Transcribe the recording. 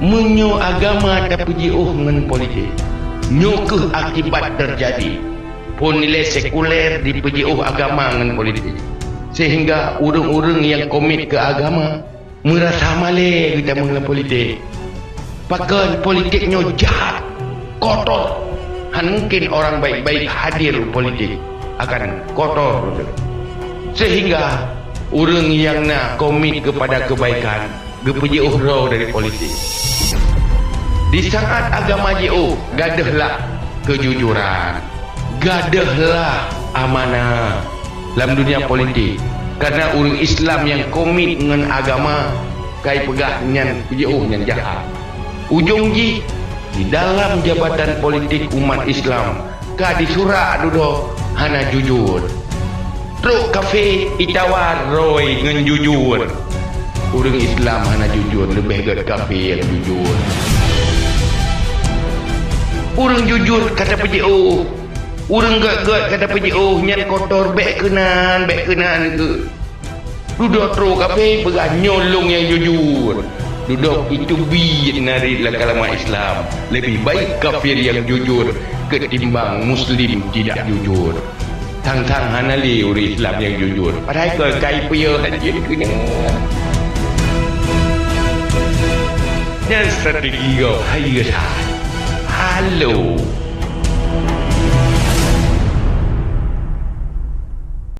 menyo agama tapi jauh dengan politik. Nyukuh akibat terjadi pun nilai sekuler di jauh agama dengan politik. Sehingga orang-orang yang komit ke agama merasa malah kita mengenai politik. Pakai politiknya jahat, kotor. Mungkin orang baik-baik hadir politik akan kotor. Sehingga orang yang nak komit kepada kebaikan berjauh roh dari politik. Di saat agama jauh, gadahlah kejujuran, gadahlah amanah dalam dunia politik. Karena orang Islam yang komit dengan agama kai pegah dengan jauh yang jahat. Ujung ji di dalam jabatan politik umat Islam ka disurat duduk hana jujur. Truk kafe itawar roy dengan jujur. Orang Islam hana jujur lebih ke kafe yang jujur. Orang jujur kata PJO, orang gak kata PJO nyan kotor bek kenan ke. Duduk teruk kafe pegang nyolong yang jujur. Duduk itu bid nari dalam kalama Islam. Lebih baik kafir yang jujur ketimbang Muslim tidak jujur. Tang-tang hanali orang Islam yang jujur. Padahal ke kai puya haji kena. Dan strategi kau hai. Halo.